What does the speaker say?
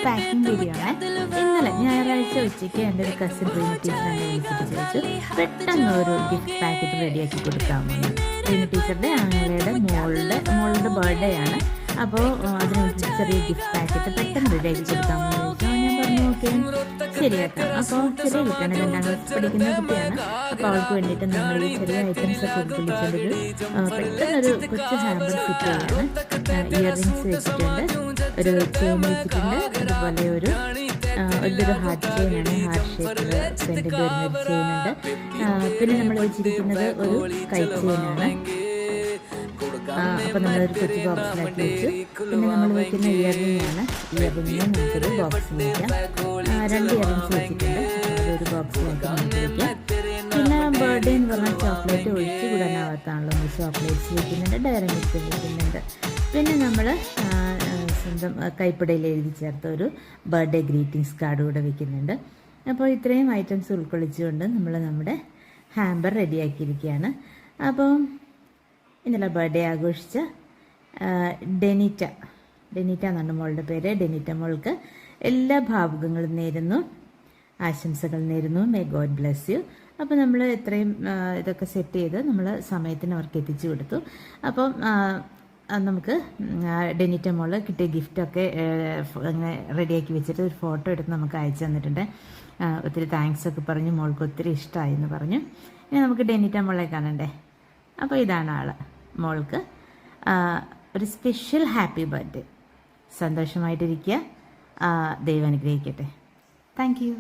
Packing video ആണ്. ഇന്നലെ ഞായറാഴ്ച ഉച്ചയ്ക്ക് എൻ്റെ ഒരു കസിൻ റീന ടീച്ചർ എന്നെ വിളിച്ചിട്ട് ചോദിച്ചു പെട്ടെന്ന് ഒരു ഗിഫ്റ്റ് പാക്കറ്റ് റെഡിയാക്കി കൊടുക്കാമെന്ന്. റീന ടീച്ചറുടെ ആങ്ങളുടെ മോളുടെ ബർത്ത്ഡേ ആണ്. അപ്പോൾ അതിനനുസരിച്ച് ചെറിയ ഗിഫ്റ്റ് പാക്കറ്റ് പെട്ടെന്ന് റെഡിയാക്കി കൊടുക്കാമെന്ന് ചോദിച്ചു. ഞാൻ പറഞ്ഞു ഓക്കെ ശരിയാക്കാം. അപ്പോൾ ചെറിയ കുട്ടിയാണ്, 2ാം ക്ലാസ് പഠിക്കുന്ന കുട്ടിയാണ്. അപ്പോൾ അവൾക്ക് വേണ്ടിയിട്ട് നമ്മൾ ഈ ചെറിയ ഐറ്റംസ് ഒക്കെ ഉൾക്കൊള്ളിച്ചൊരു പെട്ടെന്നൊരു കൊച്ചു ഹാമ്പർ ഫിറ്റ് ചെയ്യാണ്. ഇയർ റിങ്സ് വെച്ചിട്ടുണ്ട്, ഒരു ചെയിൻ വെച്ചിട്ടുണ്ട്, അതുപോലെ ഇതൊരു ഹാർട്ട് ചെയിനാണ്, ഹാർട്ട് ഷേപ്പിൽ സെൻറ്റിൽ വരുന്നൊരു ചെയിനുണ്ട്. പിന്നെ നമ്മൾ വെച്ചിരിക്കുന്നത് ഒരു കൈ ചെയിനാണ്. അപ്പോൾ നമ്മളൊരു കൊച്ചു ബോക്സിലാക്കി വെച്ചു. പിന്നെ നമ്മൾ വയ്ക്കുന്ന ഇയർ റിംഗ് ആണ്. ഇയർ റിംഗ് നമുക്കൊരു ബോക്സിൽ വയ്ക്കാം. 2 ഇയർ റിങ്സ് വെച്ചിട്ടുണ്ട്, അതൊരു ബോക്സിലാക്കി നമുക്ക് വയ്ക്കാം. പിന്നെ ബർത്ത്ഡേ എന്ന് പറഞ്ഞാൽ ചോക്ലേറ്റ് ഒഴിച്ചു കൂടാനാവാത്താണല്ലോ. നമ്മൾ ചോക്ലേറ്റ്സ് വയ്ക്കുന്നുണ്ട്, ഡയറി മിൽക്ക് വയ്ക്കുന്നുണ്ട്. പിന്നെ നമ്മൾ സ്വന്തം കൈപ്പടയിൽ എഴുതി ചേർത്ത ഒരു ബർത്ത്ഡേ ഗ്രീറ്റിംഗ്സ് കാർഡ് കൂടെ വയ്ക്കുന്നുണ്ട്. അപ്പോൾ ഇത്രയും ഐറ്റംസ് ഉൾക്കൊള്ളിച്ചുകൊണ്ട് നമ്മൾ നമ്മുടെ ഹാമ്പർ റെഡിയാക്കിയിരിക്കുകയാണ്. അപ്പോൾ ഇന്നലെ ബർത്ത്ഡേ ആഘോഷിച്ച ഡെനിറ്റ എന്നാണ് മോളുടെ പേര്. ഡെനിറ്റ മോൾക്ക് എല്ലാ ഭാവുകങ്ങളും നേരുന്നു, ആശംസകൾ നേരുന്നു. May God bless you. അപ്പോൾ നമ്മൾ ഇത്രയും ഇതൊക്കെ സെറ്റ് ചെയ്ത് നമ്മൾ സമയത്തിന് അവർക്ക് എത്തിച്ചു കൊടുത്തു. അപ്പം നമുക്ക് ഡെനിറ്റ മോള് കിട്ടിയ ഗിഫ്റ്റൊക്കെ അങ്ങനെ റെഡിയാക്കി വെച്ചിട്ട് ഒരു ഫോട്ടോ എടുത്ത് നമുക്ക് അയച്ചു തന്നിട്ടുണ്ട്. ഒത്തിരി താങ്ക്സ് ഒക്കെ പറഞ്ഞു, മോൾക്ക് ഒത്തിരി ഇഷ്ടമായി എന്ന് പറഞ്ഞു. ഇനി നമുക്ക് ഡെനിറ്റ മോളെ കാണണ്ടേ. അപ്പോൾ ഇതാണ് ആൾ. മോൾക്ക് ഒരു സ്പെഷ്യൽ ഹാപ്പി ബർത്ത്ഡേ. സന്തോഷമായിട്ടിരിക്കുക. ദൈവം അനുഗ്രഹിക്കട്ടെ. Thank you.